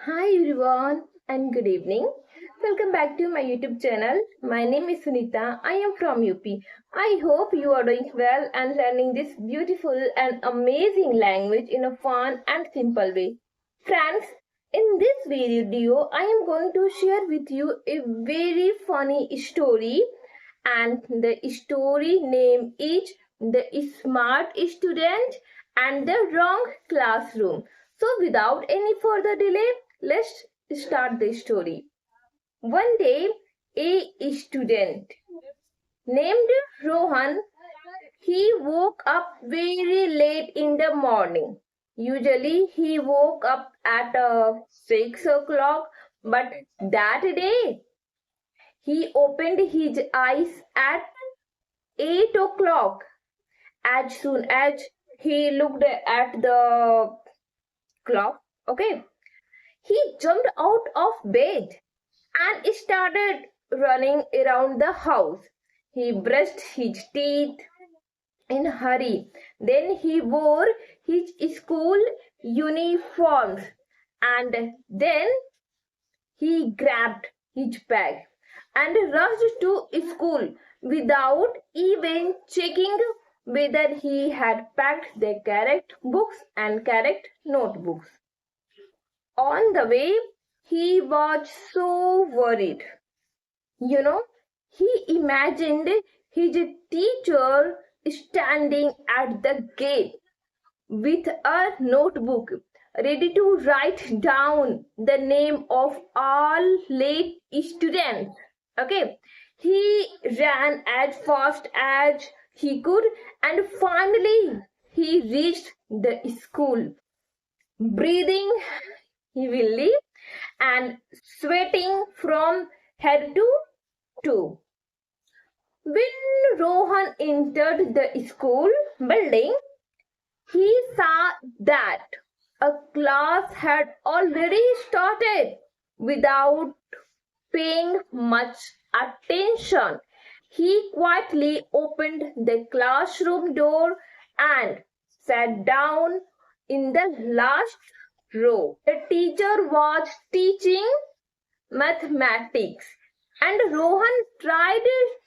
Hi everyone and good evening. Welcome back to my YouTube channel. My name is Sunita. I am from UP. I hope you are doing well and learning this beautiful and amazing language in a fun and simple way. Friends, in this video I am going to share with you a very funny story, and the story name is The Smart Student and the Wrong Classroom. So without any further delay, let's start the story. One day, a student named Rohan, he woke up very late in the morning. Usually he woke up at 6 o'clock, but that day he opened his eyes at 8 o'clock. As soon as he looked at the clock, okay, he jumped out of bed and started running around the house. He brushed his teeth in a hurry. Then he wore his school uniforms, and then he grabbed his bag and rushed to school without even checking whether he had packed the correct books and correct notebooks. On the way, he was so worried. He imagined his teacher standing at the gate with a notebook ready to write down the name of all late students. Okay, he ran as fast as he could, and finally he reached the school, breathing heavily and sweating from head to toe. When Rohan entered the school building, he saw that a class had already started. Without paying much attention, he quietly opened the classroom door and sat down in the last row. The teacher was teaching mathematics, and Rohan tried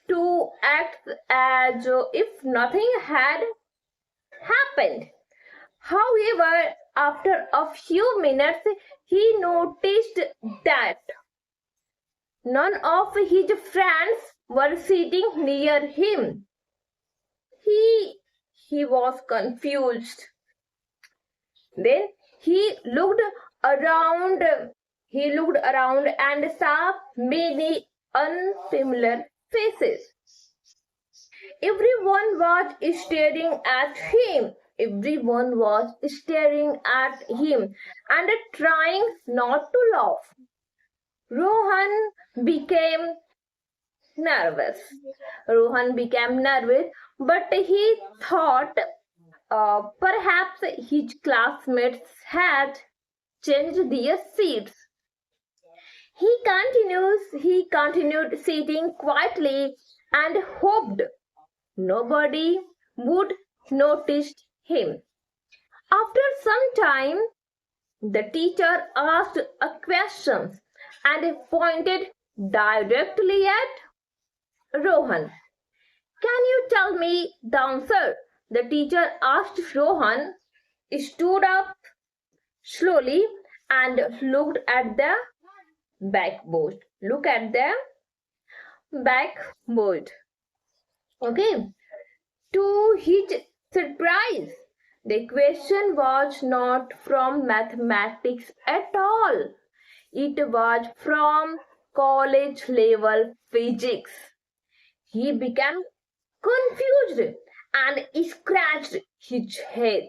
to act as if nothing had happened. However, after a few minutes, he noticed that none of his friends were sitting near him. He was confused. Then he looked around. He looked around and saw many unfamiliar faces. Everyone was staring at him. Everyone was staring at him and trying not to laugh. Rohan became nervous. Rohan became nervous, but he thought perhaps his classmates had changed their seats. He continued sitting quietly and hoped nobody would notice him. After some time, the teacher asked a question and pointed directly at Rohan. Can you tell me the answer? The teacher asked. Rohan stood up slowly and looked at the backboard. Look at the backboard. Okay. To his surprise, the question was not from mathematics at all. It was from college level physics. He became confused and scratched his head.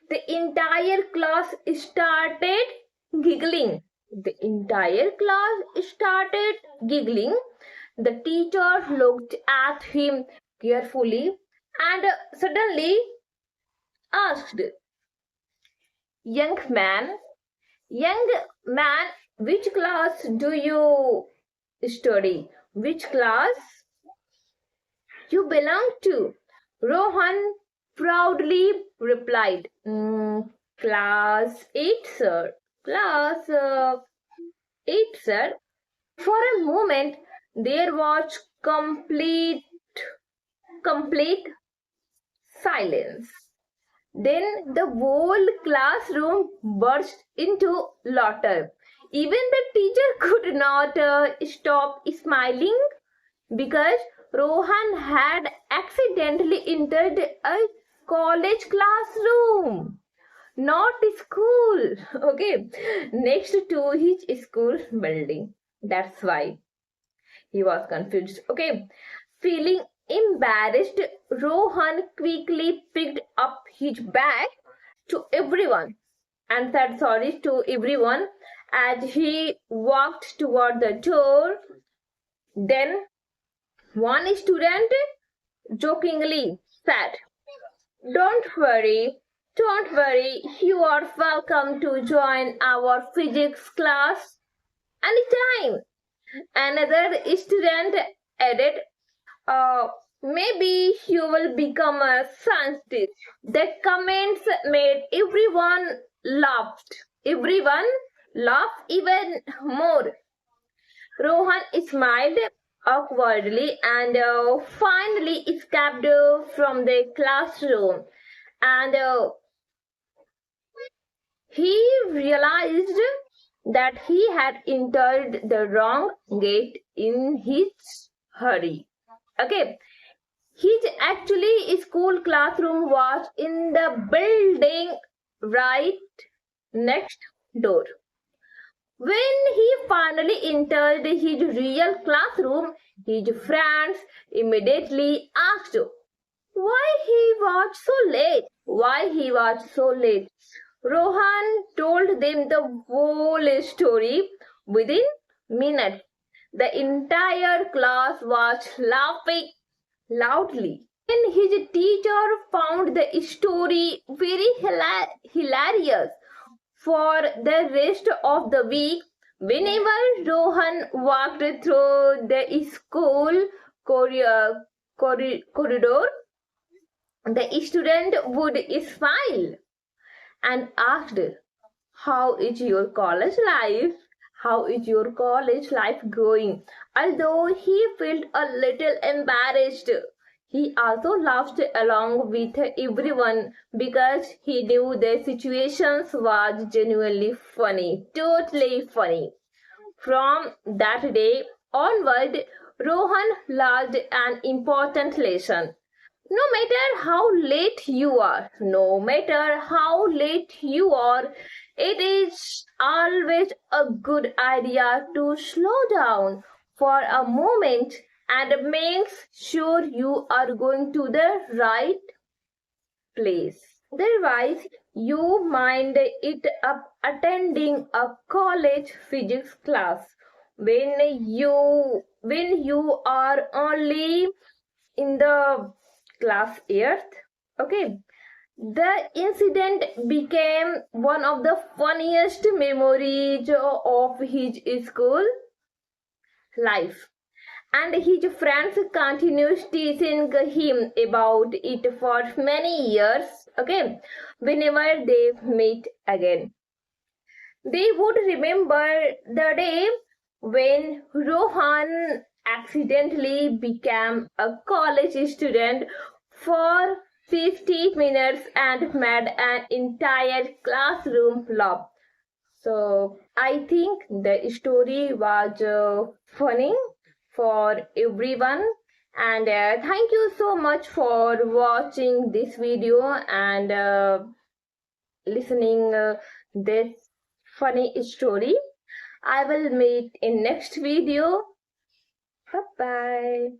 The entire class started giggling. The entire class started giggling. The teacher looked at him carefully and suddenly asked, young man, which class do you study? Which class you belong to? Rohan proudly replied, Class 8, sir. Class 8, sir. For a moment, there was complete silence. Then the whole classroom burst into laughter. Even the teacher could not stop smiling because Rohan had accidentally entered a college classroom, not school. Okay, next to his school building. That's why he was confused. Okay, feeling embarrassed, Rohan quickly picked up his bag to everyone and said sorry to everyone as he walked toward the door. Then one student jokingly said, don't worry, you are welcome to join our physics class anytime." Another student added, uh, "Maybe you will become a scientist." The comments made everyone laughed even more. Rohan smiled awkwardly and finally escaped from the classroom. And he realized that he had entered the wrong gate in his hurry. Okay, his actually school classroom was in the building right next door. When he finally entered his real classroom, his friends immediately asked why he was so late. Why he was so late. Rohan told them the whole story within minutes. The entire class was laughing loudly. And his teacher found the story very hilarious. For the rest of the week, whenever Rohan walked through the school corridor, the student would smile and asked, "How is your college life? How is your college life going?" Although he felt a little embarrassed, he also laughed along with everyone because he knew the situation was genuinely funny, totally funny. From that day onward, Rohan learned an important lesson. No matter how late you are, it is always a good idea to slow down for a moment and make sure you are going to the right place. Otherwise, you mind it up attending a college physics class when you are only in the class 8th. Okay, the incident became one of the funniest memories of his school life, and his friends continued teasing him about it for many years. Okay, whenever they meet again, they would remember the day when Rohan accidentally became a college student for 50 minutes and made an entire classroom laugh. So I think the story was funny for everyone. And thank you so much for watching this video and listening this funny story. I will meet in next video. Bye bye.